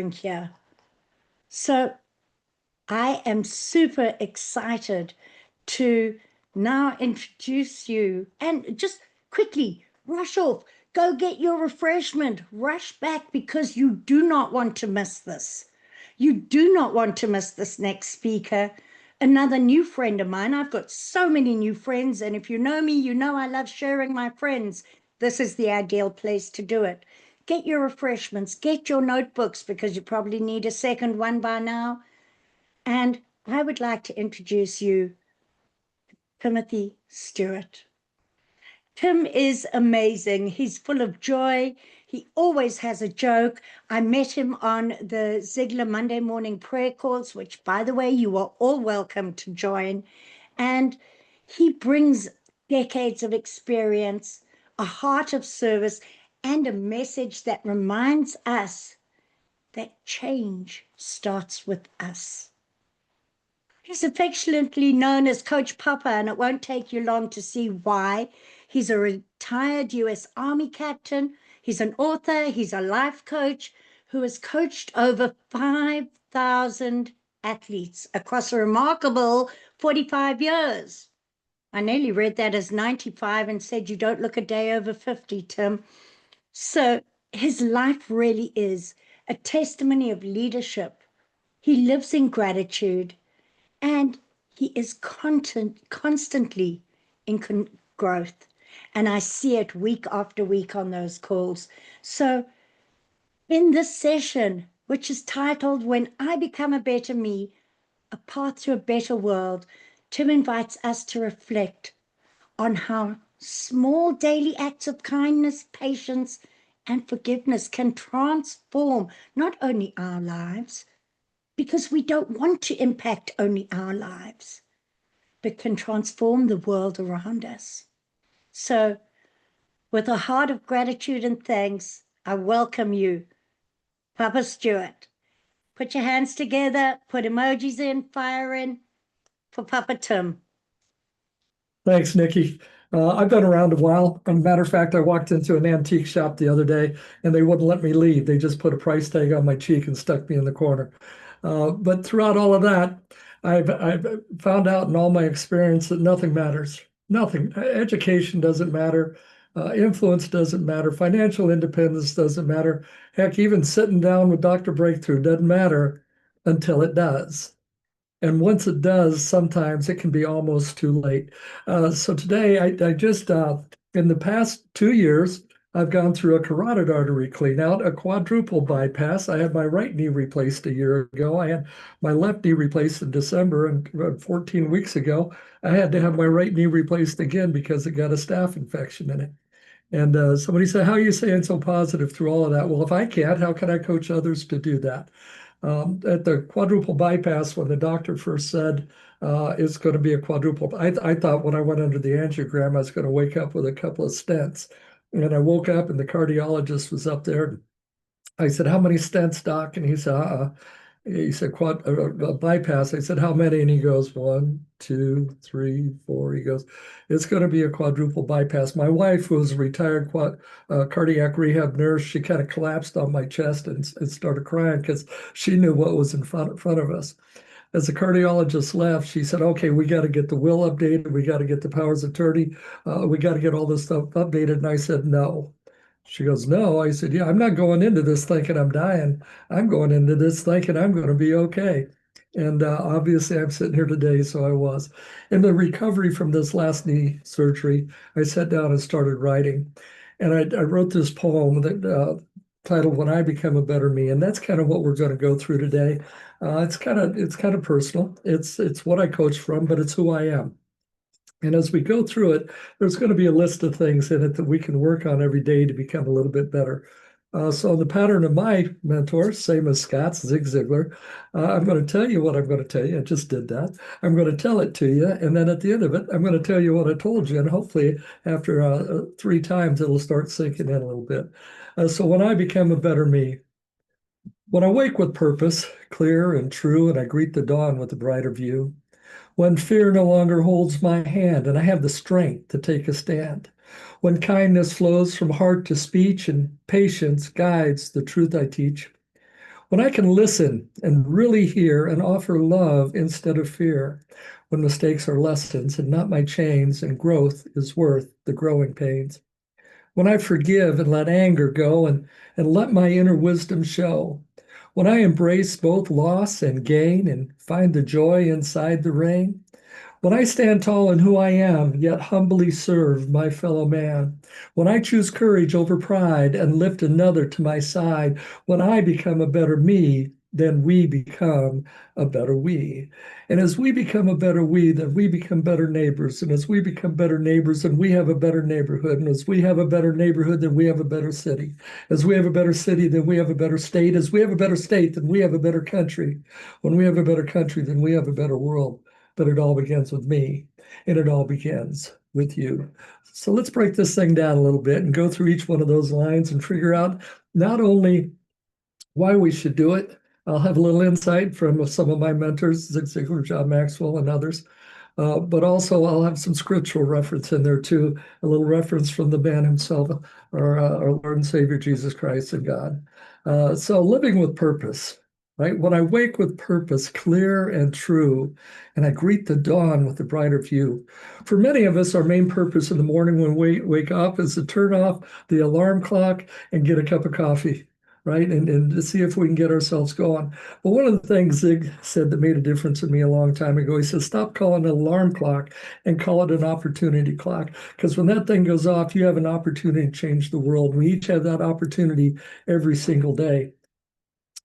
here. So I am super excited to now introduce you and just quickly rush off, go get your refreshment, rush back because you do not want to miss this. You do not want to miss this next speaker. Another new friend of mine. I've got so many new friends, and if you know me, you know I love sharing my friends. This is the ideal place to do it. Get your refreshments, get your notebooks because you probably need a second one by now. And I would like to introduce you, Timothy Stewart. Tim is amazing. He's full of joy. He always has a joke. I met him on the Ziegler Monday morning prayer calls, which, by the way, you are all welcome to join. And he brings decades of experience, a heart of service, and a message that reminds us that change starts with us. He's affectionately known as Coach Papa, and it won't take you long to see why. He's a retired U.S. Army captain. He's an author. He's a life coach who has coached over 5,000 athletes across a remarkable 45 years. I nearly read that as 95 and said, you don't look a day over 50, Tim. So his life really is a testimony of leadership. He lives in gratitude. And he is constantly in growth. And I see it week after week on those calls. So in this session, which is titled When I Become a Better Me, A Path to a Better World, Tim invites us to reflect on how small daily acts of kindness, patience, and forgiveness can transform not only our lives, because we don't want to impact only our lives, but can transform the world around us. So, with a heart of gratitude and thanks, I welcome you, Papa Stewart. Put your hands together, put emojis in, fire in for Papa Tim. Thanks, Nikki. I've been around a while. As a matter of fact, I walked into an antique shop the other day and they wouldn't let me leave. They just put a price tag on my cheek and stuck me in the corner. But throughout all of that, I've found out in all my experience that nothing matters. Nothing. Education doesn't matter. Influence doesn't matter. Financial independence doesn't matter. Heck, even sitting down with Dr. Breakthrough doesn't matter until it does. And once it does, sometimes it can be almost too late. So today, I just, in the past 2 years, I've gone through a carotid artery clean out, a quadruple bypass. I had my right knee replaced a year ago. I had my left knee replaced in December, and 14 weeks ago, I had to have my right knee replaced again because it got a staph infection in it. And somebody said, how are you saying so positive through all of that? Well, if I can't, how can I coach others to do that? At the quadruple bypass, when the doctor first said it's going to be a quadruple, I thought when I went under the angiogram, I was going to wake up with a couple of stents. And I woke up and the cardiologist was up there. I said, how many stents, doc? And he said, He said, bypass. I said, how many? And he goes, 1, 2, 3, 4. He goes, it's going to be a quadruple bypass. My wife, who was a retired cardiac rehab nurse, she kind of collapsed on my chest and started crying because she knew what was in front of us. As the cardiologist left, she said, okay, we got to get the will updated. We got to get the powers of attorney. We got to get all this stuff updated. And I said, no. She goes, no. I said, yeah, I'm not going into this thinking I'm dying. I'm going into this thinking I'm going to be okay. And obviously, I'm sitting here today, so I was. In the recovery from this last knee surgery, I sat down and started writing. And I wrote this poem that titled "When I Become a Better Me," and that's kind of what we're going to go through today. It's kind of personal. It's what I coach from, but it's who I am. And as we go through it, there's going to be a list of things in it that we can work on every day to become a little bit better. So the pattern of my mentor, same as Scott's, Zig Ziglar, I'm going to tell you what I'm going to tell you. I just did that. I'm going to tell it to you. And then at the end of it, I'm going to tell you what I told you. And hopefully after 3 times, it'll start sinking in a little bit. So when I become a better me, when I wake with purpose, clear and true, and I greet the dawn with a brighter view, when fear no longer holds my hand and I have the strength to take a stand, when kindness flows from heart to speech and patience guides the truth I teach, When I can listen and really hear and offer love instead of fear, when mistakes are lessons and not my chains, and growth is worth the growing pains. When I forgive and let anger go and let my inner wisdom show. When I embrace both loss and gain and find the joy inside the rain. When I stand tall in who I am, yet humbly serve my fellow man, when I choose courage over pride and lift another to my side, when I become a better me, then we become a better we. And as we become a better we, then we become better neighbors. And as we become better neighbors, then we have a better neighborhood. And as we have a better neighborhood, then we have a better city. As we have a better city, then we have a better state. As we have a better state, then we have a better country. When we have a better country, then we have a better world. But it all begins with me, and it all begins with you. So let's break this thing down a little bit and go through each one of those lines and figure out not only why we should do it. I'll have a little insight from some of my mentors, Zig Ziglar, John Maxwell, and others. But also, I'll have some scriptural reference in there too, a little reference from the man himself, our Lord and Savior Jesus Christ and God. So, living with purpose, right? When I wake with purpose, clear and true, and I greet the dawn with a brighter view. For many of us, our main purpose in the morning when we wake up is to turn off the alarm clock and get a cup of coffee, right? And to see if we can get ourselves going. But one of the things Zig said that made a difference in me a long time ago, he said, stop calling it an alarm clock and call it an opportunity clock. Because when that thing goes off, you have an opportunity to change the world. We each have that opportunity every single day.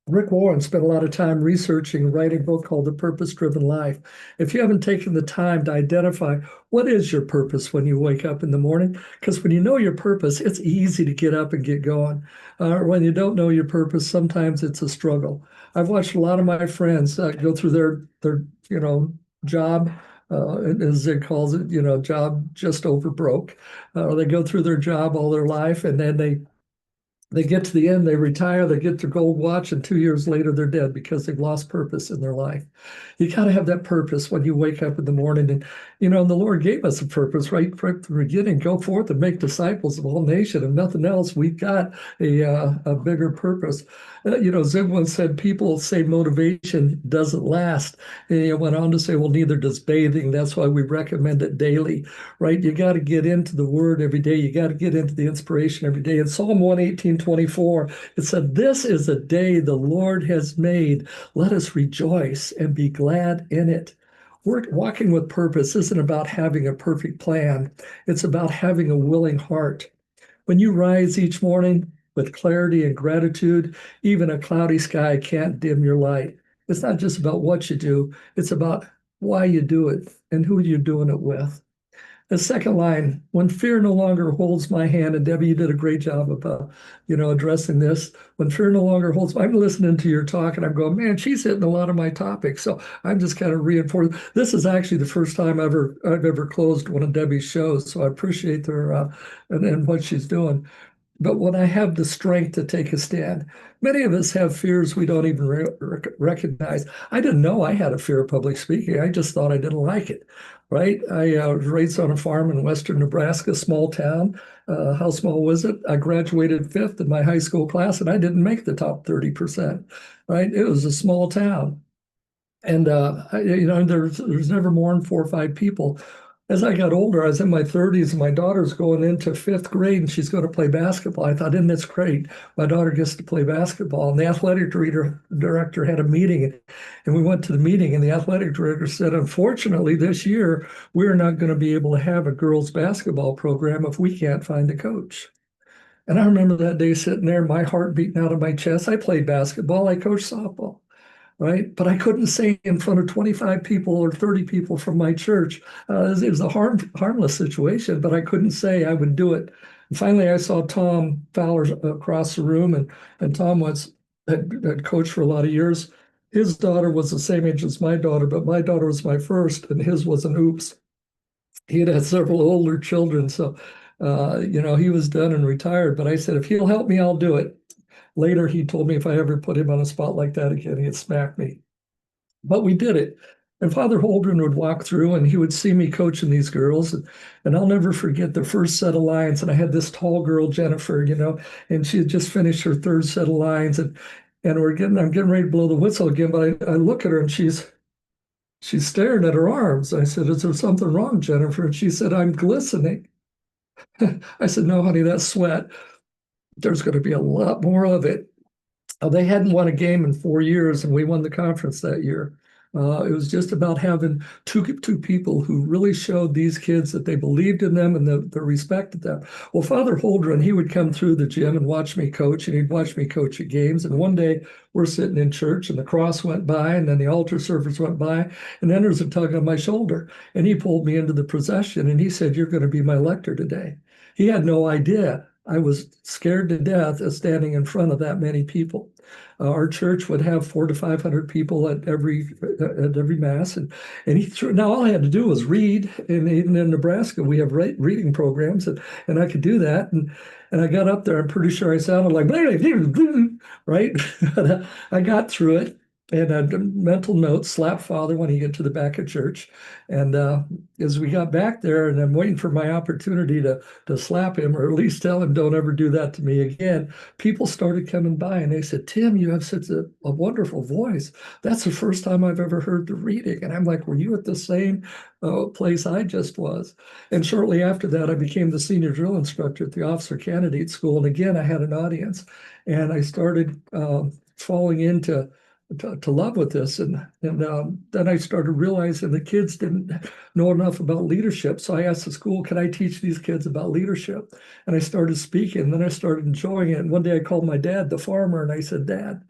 Rick Warren spent a lot of time researching and writing a book called The Purpose Driven Life. If you haven't taken the time to identify what is your purpose when you wake up in the morning, because when you know your purpose, it's easy to get up and get going. When you don't know your purpose, sometimes it's a struggle. I've watched a lot of my friends go through their job, as Zig calls it, job just over broke. They go through their job all their life, and then they get to the end, they retire, they get their gold watch, and 2 years later they're dead because they've lost purpose in their life. You got to have that purpose when you wake up in the morning. And, the Lord gave us a purpose right from the beginning. Go forth and make disciples of all nations. If nothing else, we've got a bigger purpose. Zig once said, people say motivation doesn't last. And he went on to say, well, neither does bathing. That's why we recommend it daily, right? You got to get into the word every day. You got to get into the inspiration every day. In Psalm 118:24, it said, this is a day the Lord has made. Let us rejoice and be glad in it. Walking with purpose isn't about having a perfect plan. It's about having a willing heart. When you rise each morning with clarity and gratitude, even a cloudy sky can't dim your light. It's not just about what you do, it's about why you do it and who you're doing it with. The second line, when fear no longer holds my hand, and Debbie, you did a great job of, addressing this. When fear no longer holds, I'm listening to your talk and I'm going, man, she's hitting a lot of my topics. So I'm just kind of reinforcing. This is actually the first time I've ever closed one of Debbie's shows. So I appreciate her and what she's doing. But when I have the strength to take a stand, many of us have fears we don't even recognize. I didn't know I had a fear of public speaking. I just thought I didn't like it, right? I was raised on a farm in western Nebraska, small town. How small was it? I graduated fifth in my high school class, and I didn't make the top 30%, right? It was a small town. And there's never more than 4 or 5 people. As I got older, I was in my 30s, and my daughter's going into fifth grade, and she's going to play basketball. I thought, isn't this great? My daughter gets to play basketball. And the athletic director had a meeting, and we went to the meeting, and the athletic director said, unfortunately, this year, we're not going to be able to have a girls' basketball program if we can't find a coach. And I remember that day sitting there, my heart beating out of my chest. I played basketball. I coached softball, right? But I couldn't say in front of 25 people or 30 people from my church. It was a harmless situation, but I couldn't say I would do it. And finally, I saw Tom Fowler across the room, and Tom had coached for a lot of years. His daughter was the same age as my daughter, but my daughter was my first, and his was an oops. He had several older children, so he was done and retired. But I said, if he'll help me, I'll do it. Later, he told me if I ever put him on a spot like that again, he'd smack me. But we did it. And Father Holdren would walk through and he would see me coaching these girls. And I'll never forget the first set of lines. And I had this tall girl, Jennifer, and she had just finished her third set of lines. And and I'm getting ready to blow the whistle again, but I look at her and she's staring at her arms. I said, "Is there something wrong, Jennifer?" And she said, "I'm glistening." I said, "No, honey, that's sweat. There's going to be a lot more of it." They hadn't won a game in 4 years, and we won the conference that year. It was just about having two people who really showed these kids that they believed in them and they respected them. Well, Father Holdren, he would come through the gym and watch me coach, and he'd watch me coach at games. And one day we're sitting in church, and the cross went by, and then the altar servers went by, and then there's a tug on my shoulder, and he pulled me into the procession, and he said, "You're going to be my lector today." He had no idea I was scared to death of standing in front of that many people. Our church would have 400 to 500 people at every mass, and he threw. Now all I had to do was read, and even in Nebraska we have reading programs, and I could do that, and I got up there. I'm pretty sure I sounded like right, but I got through it. And a mental note, slap Father when he get to the back of church. And as we got back there, and I'm waiting for my opportunity to slap him, or at least tell him, "Don't ever do that to me again," people started coming by and they said, "Tim, you have such a wonderful voice. That's the first time I've ever heard the reading." And I'm like, "Were you at the same place I just was?" And shortly after that, I became the senior drill instructor at the officer candidate school. And again, I had an audience, and I started falling into to love with this. And then I started realizing the kids didn't know enough about leadership. So I asked the school, "Can I teach these kids about leadership?" And I started speaking, and then I started enjoying it. And one day I called my dad, the farmer, and I said, "Dad,"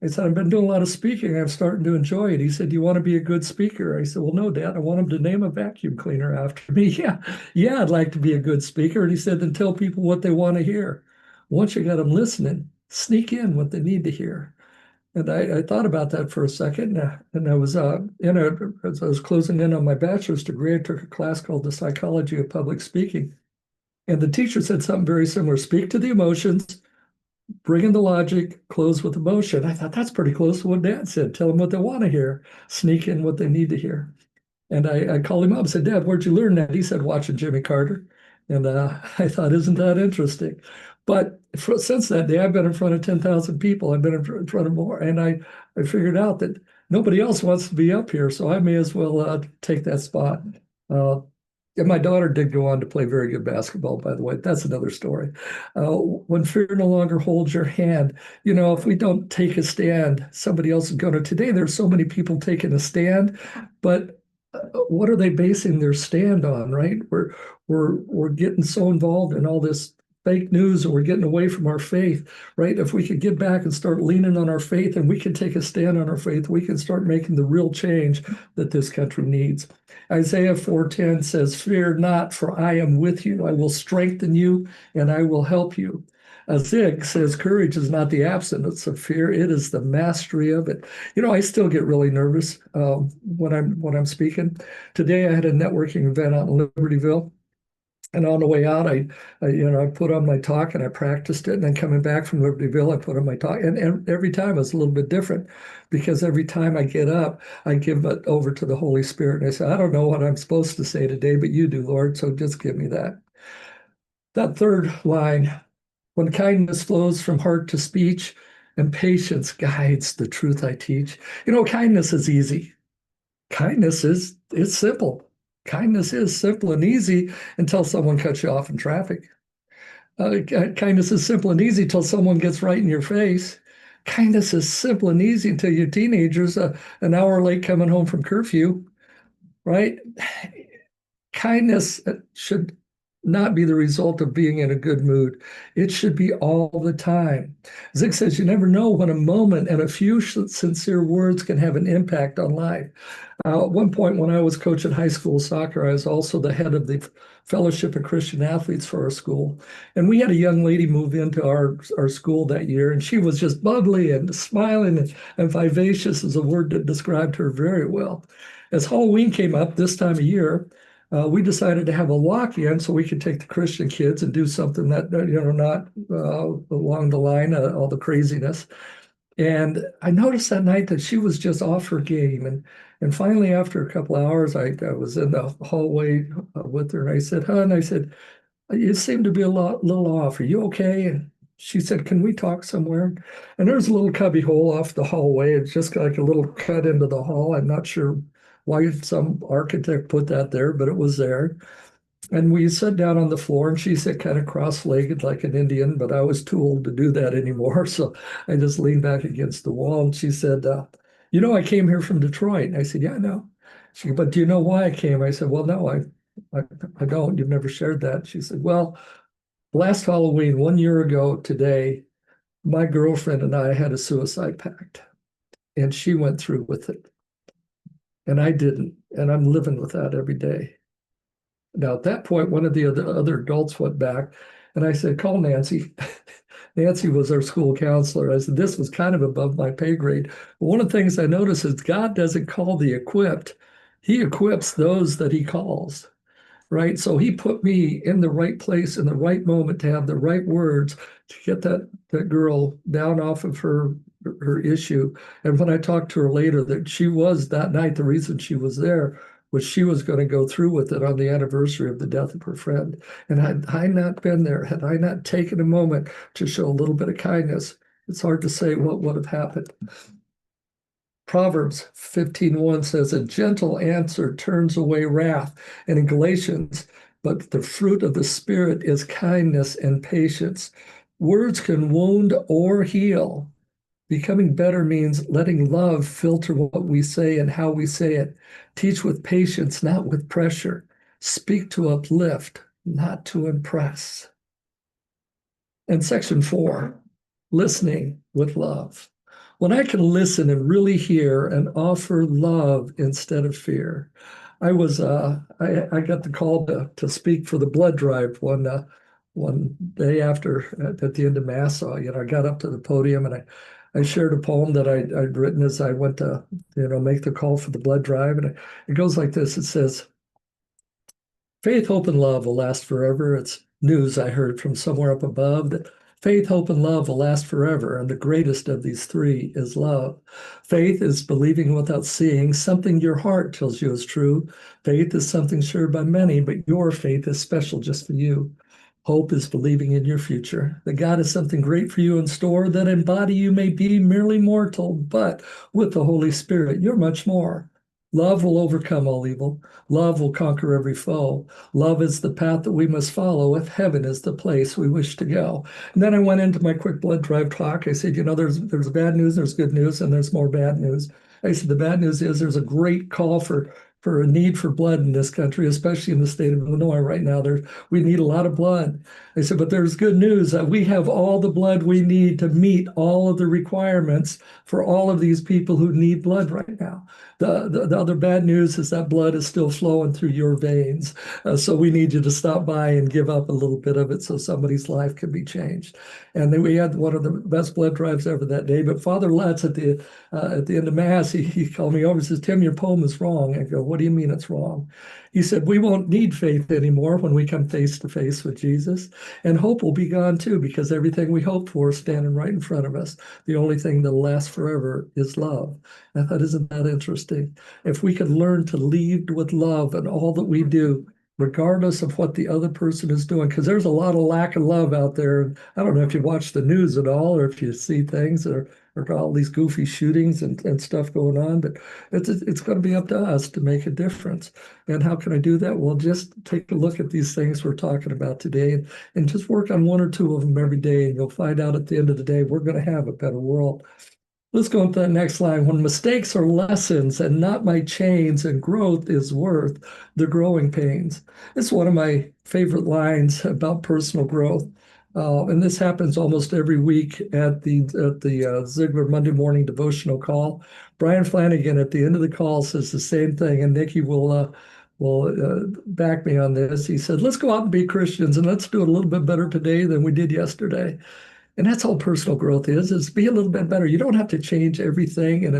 I said, "I've been doing a lot of speaking. I'm starting to enjoy it." He said, "Do you want to be a good speaker?" I said, "Well, no, Dad, I want him to name a vacuum cleaner after me." "Yeah, yeah, I'd like to be a good speaker." And he said, "Then tell people what they want to hear. Once you got them listening, sneak in what they need to hear." And I thought about that for a second, and I was as I was closing in on my bachelor's degree, I took a class called The Psychology of Public Speaking. And the teacher said something very similar: speak to the emotions, bring in the logic, close with emotion. I thought that's pretty close to what Dad said. Tell them what they want to hear, sneak in what they need to hear. And I called him up and said, "Dad, where'd you learn that?" He said, "Watching Jimmy Carter." And I thought, isn't that interesting? But since that day, I've been in front of 10,000 people. I've been in front of more. And I figured out that nobody else wants to be up here. So I may as well take that spot. Uh, and my daughter did go on to play very good basketball, by the way. That's another story. When fear no longer holds your hand, if we don't take a stand, somebody else is going to. Today, there's so many people taking a stand, but what are they basing their stand on, right? We're getting so involved in all this fake news, and we're getting away from our faith, right? If we could get back and start leaning on our faith, and we can take a stand on our faith, we can start making the real change that this country needs. Isaiah 4:10 says, "Fear not, for I am with you. I will strengthen you and I will help you." Zig says, "Courage is not the absence of fear; it is the mastery of it." I still get really nervous when I'm speaking. Today, I had a networking event out in Libertyville, and on the way out, I put on my talk and I practiced it. And then coming back from Libertyville, I put on my talk, and every time it's a little bit different, because every time I get up, I give it over to the Holy Spirit, and I say, "I don't know what I'm supposed to say today, but you do, Lord. So just give me that." That third line: when kindness flows from heart to speech, and patience guides the truth I teach. Kindness is easy. Kindness is simple. Kindness is simple and easy until someone cuts you off in traffic. Kindness is simple and easy until someone gets right in your face. Kindness is simple and easy until your teenager's an hour late coming home from curfew, right? Kindness should not be the result of being in a good mood. It should be all the time. Zig says, "You never know when a moment and a few sincere words can have an impact on life." At one point, when I was coaching high school soccer, I was also the head of the Fellowship of Christian Athletes for our school. And we had a young lady move into our school that year, and she was just bubbly and smiling, and vivacious is a word that described her very well. As Halloween came up this time of year, we decided to have a walk-in so we could take the Christian kids and do something that, not along the line of all the craziness. And I noticed that night that she was just off her game. And finally, after a couple of hours, I was in the hallway with her, and I said, "Hon," I said, "you seem to be little off. Are you okay?" And she said, "Can we talk somewhere?" And there's a little cubby hole off the hallway. It's just like a little cut into the hall. I'm not sure why some architect put that there, but it was there. And we sat down on the floor, and she sat kind of cross-legged like an Indian, but I was too old to do that anymore. So I just leaned back against the wall, and she said, I came here from Detroit. And I said, "Yeah, I know." She, "But do you know why I came?" I said, "Well, no, I, I don't. You've never shared that." She said, "Well, last Halloween, 1 year ago today, my girlfriend and I had a suicide pact, and she went through with it, and I didn't, and I'm living with that every day." Now, at that point, one of the other adults went back, and I said, "Call Nancy." Nancy was our school counselor. I said, "This was kind of above my pay grade." But one of the things I noticed is God doesn't call the equipped, He equips those that He calls. Right? So he put me in the right place in the right moment to have the right words to get that girl down off of her issue. And when I talked to her later, that she was that night, the reason she was there was she was going to go through with it on the anniversary of the death of her friend. And had I not been there, had I not taken a moment to show a little bit of kindness, it's hard to say what would have happened. Proverbs 15:1 says, "A gentle answer turns away wrath." And in Galatians, "But the fruit of the Spirit is kindness and patience." Words can wound or heal. Becoming better means letting love filter what we say and how we say it. Teach with patience, not with pressure. Speak to uplift, not to impress. And section 4, listening with love. When I can listen and really hear and offer love instead of fear. I got the call to speak for the blood drive one day after at the end of Mass. So, I got up to the podium, and I shared a poem that I'd written as I went to, make the call for the blood drive. And it goes like this. It says, "Faith, hope, and love will last forever." It's news I heard from somewhere up above that faith, hope, and love will last forever. And the greatest of these three is love. Faith is believing without seeing, something your heart tells you is true. Faith is something shared by many, but your faith is special just for you. Hope is believing in your future, that God has something great for you in store, that in body you may be merely mortal, but with the Holy Spirit, you're much more. Love will overcome all evil. Love will conquer every foe. Love is the path that we must follow if heaven is the place we wish to go. And then I went into my quick blood drive talk. I said, there's bad news, there's good news, and there's more bad news. I said, the bad news is there's a great call for a need for blood in this country, especially in the state of Illinois right now. We need a lot of blood. I said, but there's good news that we have all the blood we need to meet all of the requirements for all of these people who need blood right now. The other bad news is that blood is still flowing through your veins. So we need you to stop by and give up a little bit of it so somebody's life can be changed. And then we had one of the best blood drives ever that day. But Father Lutz at the end of Mass, he called me over and says, "Tim, your poem is wrong." I go, "What do you mean it's wrong?" He said, "We won't need faith anymore when we come face to face with Jesus. And hope will be gone too, because everything we hope for is standing right in front of us. The only thing that'll last forever is love." I thought, isn't that interesting? If we could learn to lead with love in all that we do, regardless of what the other person is doing, because there's a lot of lack of love out there. I don't know if you watch the news at all or if you see things or all these goofy shootings and stuff going on, but it's going to be up to us to make a difference. And how can I do that? Well, just take a look at these things we're talking about today and just work on one or two of them every day, and you'll find out at the end of the day, we're going to have a better world. Let's go into the next line. "When mistakes are lessons and not my chains, and growth is worth the growing pains." It's one of my favorite lines about personal growth. And this happens almost every week at the Ziegler Monday morning devotional call. Brian Flanagan at the end of the call says the same thing, and Nikki will back me on this. He said, "Let's go out and be Christians, and let's do it a little bit better today than we did yesterday." And that's all personal growth is be a little bit better. You don't have to change everything in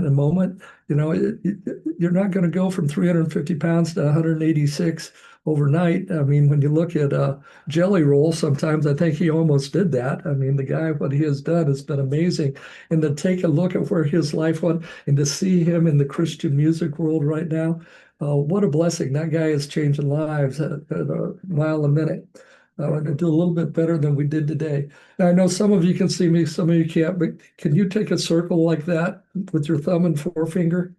a moment. You're not going to go from 350 pounds to 186 overnight. I mean, when you look at Jelly Roll, sometimes I think he almost did that. I mean, the guy, what he has done has been amazing. And to take a look at where his life went and to see him in the Christian music world right now, what a blessing. That guy is changing lives at a mile a minute. I want to do a little bit better than we did today. Now, I know some of you can see me, some of you can't, but can you take a circle like that with your thumb and forefinger?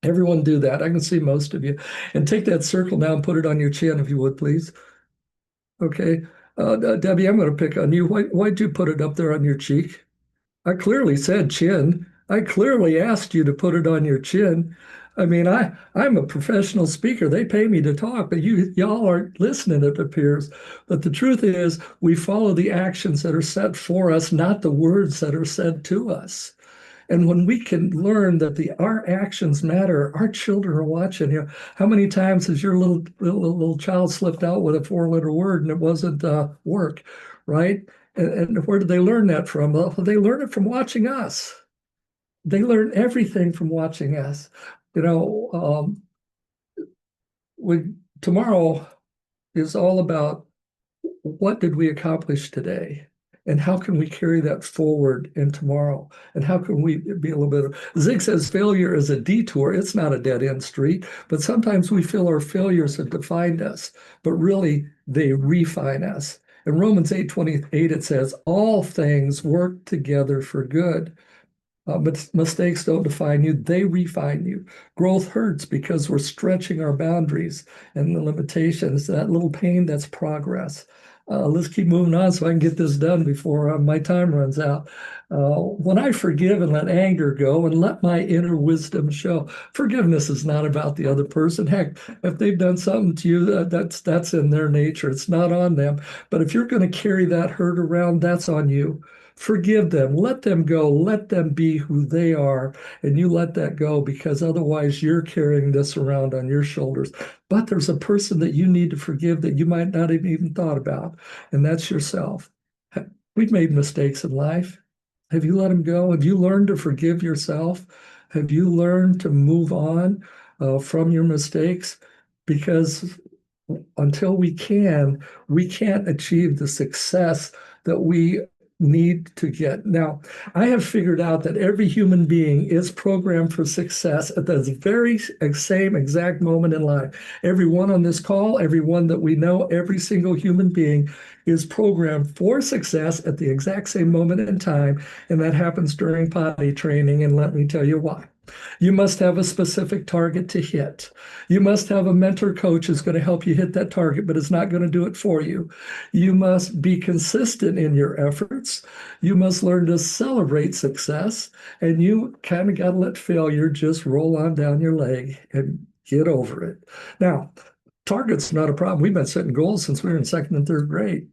Everyone do that. I can see most of you. And take that circle now and put it on your chin, if you would, please. Okay. Debbie, I'm going to pick on you. Why'd you put it up there on your cheek? I clearly said chin. I clearly asked you to put it on your chin. I mean, I'm a professional speaker. They pay me to talk, but y'all aren't listening, it appears. But the truth is, we follow the actions that are set for us, not the words that are said to us. And when we can learn that our actions matter, our children are watching. How many times has your little child slipped out with a four-letter word and it wasn't work, right? And where did they learn that from? Well, they learn it from watching us. They learn everything from watching us. You know, tomorrow is all about what did we accomplish today? And how can we carry that forward in tomorrow? And how can we be a little bit Zig says failure is a detour. It's not a dead end street, but sometimes we feel our failures have defined us, but really they refine us. In Romans 8:28, it says, all things work together for good. But mistakes don't define you, they refine you. Growth hurts because we're stretching our boundaries and the limitations. That little pain, that's progress. Let's keep moving on so I can get this done before my time runs out. When I forgive and let anger go and let my inner wisdom show, forgiveness is not about the other person. Heck, if they've done something to you, that's in their nature. It's not on them. But if you're going to carry that hurt around, that's on you. Forgive them, let them go, let them be who they are, and you let that go because otherwise you're carrying this around on your shoulders. But there's a person that you need to forgive that you might not have even thought about, and that's yourself. We've made mistakes in life. Have you let them go? Have you learned to forgive yourself? Have you learned to move on from your mistakes? Because until we can't achieve the success that we need to get. Now, I have figured out that every human being is programmed for success at the very same exact moment in life. Everyone on this call, everyone that we know, every single human being is programmed for success at the exact same moment in time. And that happens during potty training. And let me tell you why. You must have a specific target to hit. You must have a mentor coach who's going to help you hit that target, but it's not going to do it for you. You must be consistent in your efforts. You must learn to celebrate success, and you kind of got to let failure just roll on down your leg and get over it. Now, target's not a problem. We've been setting goals since we were in second and third grade.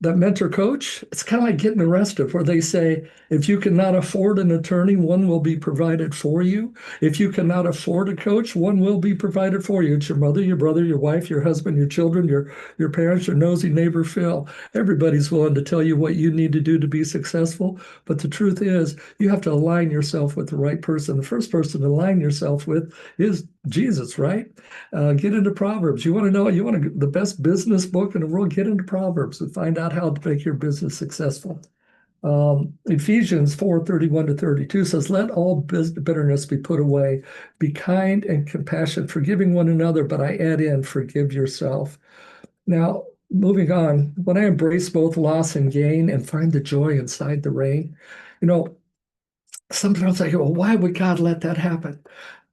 That mentor coach, it's kind of like getting arrested, where they say, if you cannot afford an attorney, one will be provided for you. If you cannot afford a coach, one will be provided for you. It's your mother, your brother, your wife, your husband, your children, your parents, your nosy neighbor Phil. Everybody's willing to tell you what you need to do to be successful. But the truth is, you have to align yourself with the right person. The first person to align yourself with is Jesus, right? Get into Proverbs. You want to know, the best business book in the world, get into Proverbs and find out how to make your business successful. Ephesians 4:31-32 says, let all bitterness be put away. Be kind and compassionate, forgiving one another, but I add in, forgive yourself. Now, moving on, when I embrace both loss and gain and find the joy inside the rain, you know, sometimes I go, well, why would God let that happen?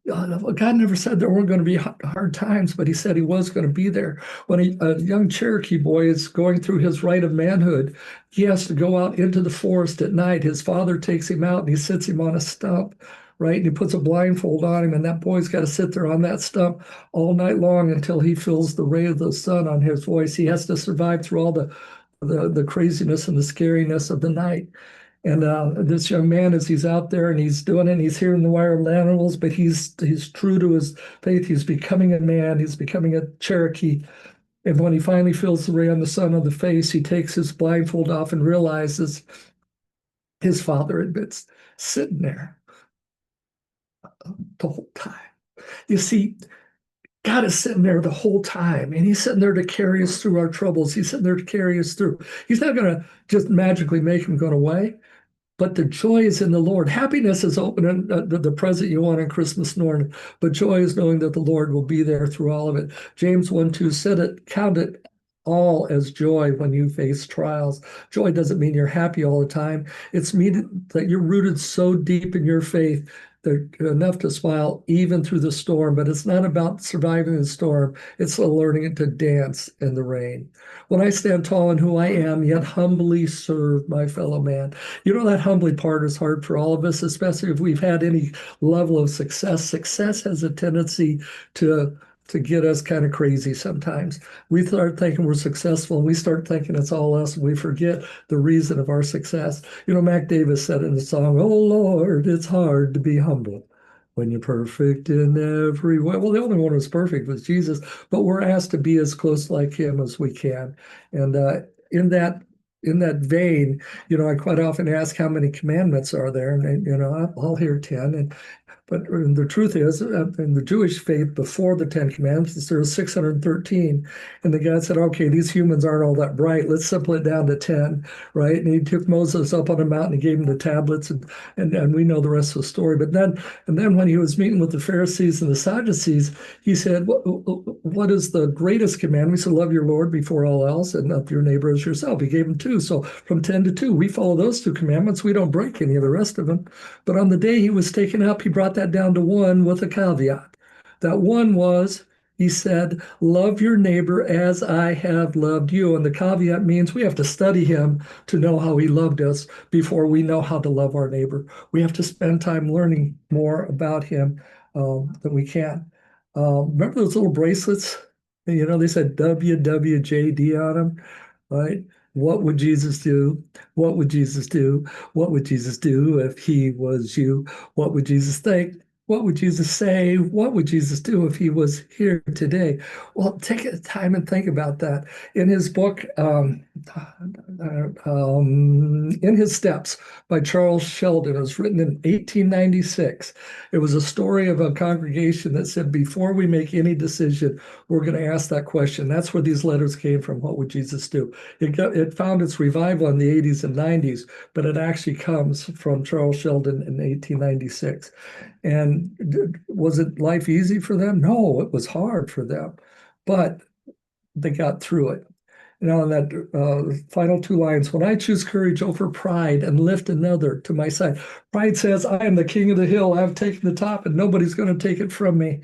God never said there weren't going to be hard times, but he said he was going to be there. When a young Cherokee boy is going through his rite of manhood, he has to go out into the forest at night. His father takes him out and he sits him on a stump, right? And he puts a blindfold on him, and that boy's got to sit there on that stump all night long until he feels the ray of the sun on his voice. He has to survive through all the craziness and the scariness of the night. And this young man, as he's out there and he's doing it, and he's hearing the wild animals, but he's true to his faith. He's becoming a man. He's becoming a Cherokee. And when he finally feels the ray on the sun on the face, he takes his blindfold off and realizes his father had been sitting there the whole time. You see, God is sitting there the whole time, and he's sitting there to carry us through our troubles. He's sitting there to carry us through. He's not going to just magically make them go away. but the joy is in the Lord. Happiness is opening the present you want on Christmas morning, but joy is knowing that the Lord will be there through all of it. James 1:2 said it, count it all as joy when you face trials. Joy doesn't mean you're happy all the time. It's mean that you're rooted so deep in your faith that enough to smile even through the storm, but it's not about surviving the storm. It's learning to dance in the rain. When I stand tall in who I am, yet humbly serve my fellow man. You know, that humbly part is hard for all of us, especially if we've had any level of success. Success has a tendency to get us kind of crazy sometimes. We start thinking we're successful and we start thinking it's all us and we forget the reason of our success. You know, Mac Davis said in the song, "Oh Lord, it's hard to be humble when you're perfect in every way." Well, the only one who's perfect was Jesus, but we're asked to be as close like him as we can. And in that vein, you know, I quite often ask how many commandments are there, and you know, I'll hear 10, and but the truth is, in the Jewish faith, before the Ten Commandments, there were 613. And the God said, okay, these humans aren't all that bright. Let's simple it down to 10, right? And he took Moses up on a mountain and gave him the tablets, and we know the rest of the story. But then when he was meeting with the Pharisees and the Sadducees, he said, what is the greatest commandment? He said, love your Lord before all else and love your neighbor as yourself. He gave him two. So from 10 to 2, we follow those two commandments. We don't break any of the rest of them. But on the day he was taken up, he brought that down to one with a caveat. That one was, he said, love your neighbor as I have loved you. And the caveat means we have to study him to know how he loved us before we know how to love our neighbor. We have to spend time learning more about him than we can. Remember those little bracelets? You know, they said WWJD on them, right? What would Jesus do? What would Jesus do? What would Jesus do if he was you? What would Jesus think? What would Jesus say? What would Jesus do if he was here today? Well, take time and think about that. In his book, In His Steps by Charles Sheldon, it was written in 1896. It was a story of a congregation that said, before we make any decision, we're going to ask that question. That's where these letters came from. What would Jesus do? It found its revival in the 80s and 90s, but it actually comes from Charles Sheldon in 1896. And was it life easy for them? No, it was hard for them, but they got through it. Now, in that final two lines, when I choose courage over pride and lift another to my side, pride says, I am the king of the hill. I've taken the top and nobody's going to take it from me.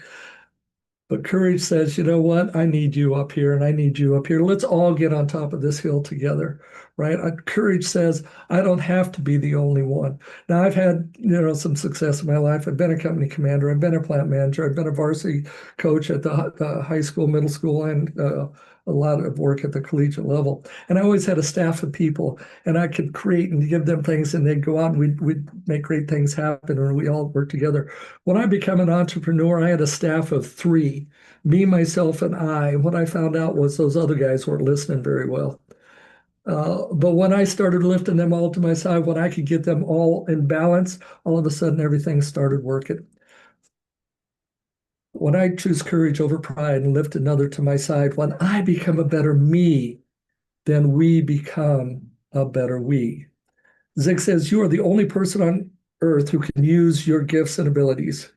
But courage says, you know what? I need you up here and I need you up here. Let's all get on top of this hill together, right? Courage says, I don't have to be the only one. Now, I've had, you know, some success in my life. I've been a company commander. I've been a plant manager. I've been a varsity coach at the high school, middle school, and a lot of work at the collegiate level. And I always had a staff of people, and I could create and give them things, and they'd go out and we'd make great things happen, and we all work together. When I became an entrepreneur, I had a staff of 3, me, myself, and I. What I found out was those other guys weren't listening very well. But when I started lifting them all to my side, when I could get them all in balance, all of a sudden everything started working. When I choose courage over pride and lift another to my side, when I become a better me, then we become a better we. Zig says, you are the only person on earth who can use your gifts and abilities.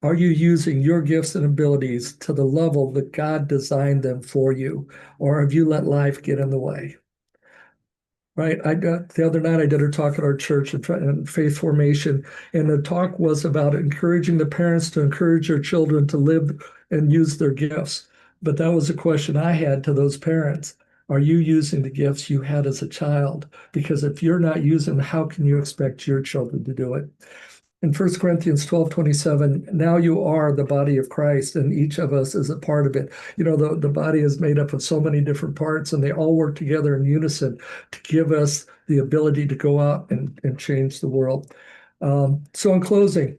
Are you using your gifts and abilities to the level that God designed them for you? Or have you let life get in the way? Right. The other night I did a talk at our church in faith formation, and the talk was about encouraging the parents to encourage their children to live and use their gifts. But that was a question I had to those parents. Are you using the gifts you had as a child? Because if you're not using them, how can you expect your children to do it? In 1 Corinthians 12:27, now you are the body of Christ, and each of us is a part of it. You know, the body is made up of so many different parts, and they all work together in unison to give us the ability to go out and change the world. So in closing,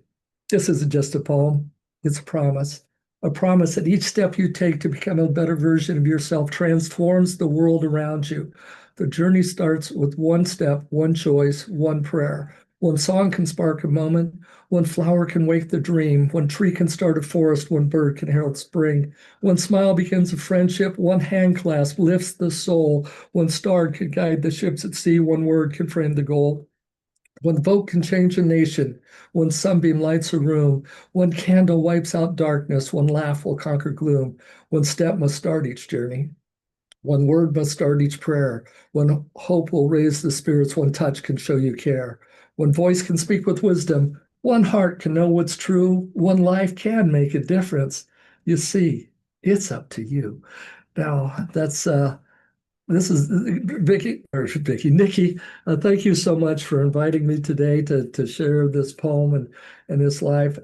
this isn't just a poem, it's a promise that each step you take to become a better version of yourself transforms the world around you. The journey starts with one step, one choice, one prayer. One song can spark a moment. One flower can wake the dream. One tree can start a forest. One bird can herald spring. One smile begins a friendship. One hand clasp lifts the soul. One star can guide the ships at sea. One word can frame the goal. One vote can change a nation. One sunbeam lights a room. One candle wipes out darkness. One laugh will conquer gloom. One step must start each journey. One word must start each prayer. One hope will raise the spirits. One touch can show you care. One voice can speak with wisdom. One heart can know what's true. One life can make a difference. You see, it's up to you. Now, that's this is Nikki. Thank you so much for inviting me today to share this poem and this life.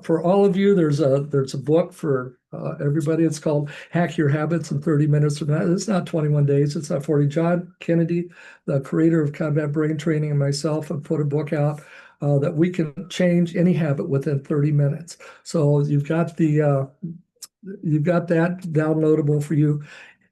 For all of you, there's a book for everybody. It's called Hack Your Habits in 30 Minutes or Not. It's not 21 days. It's not 40. John Kennedy, the creator of Combat Brain Training, and myself have put a book out that we can change any habit within 30 minutes. So you've got that downloadable for you.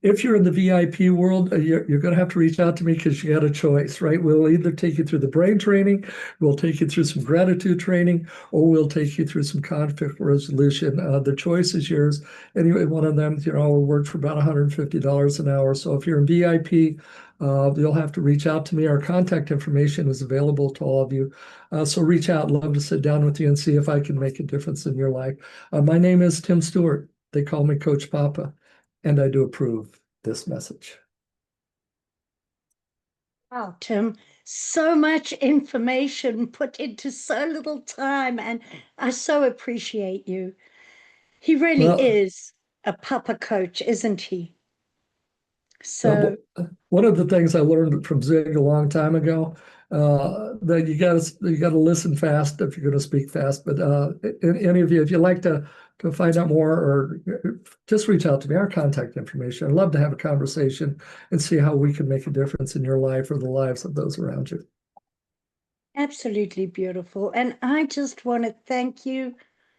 If you're in the VIP world, you're going to have to reach out to me because you got a choice, right? We'll either take you through the brain training, we'll take you through some gratitude training, or we'll take you through some conflict resolution. The choice is yours. Anyway, one of them, will work for about $150 an hour. So if you're in VIP, you'll have to reach out to me. Our contact information is available to all of you. So reach out. Love to sit down with you and see if I can make a difference in your life. My name is Tim Stewart. They call me Coach Papa, and I do approve this message. Wow, Tim, so much information put into so little time, and I so appreciate you. He really Well, is a Papa coach, isn't he? So one of the things I learned from Zig a long time ago, that you got to listen fast if you're going to speak fast. But any of you, if you'd like to find out more, or just reach out to me. Our contact information. I'd love to have a conversation and see how we can make a difference in your life or the lives of those around you. absolutely beautiful. And I just want to thank you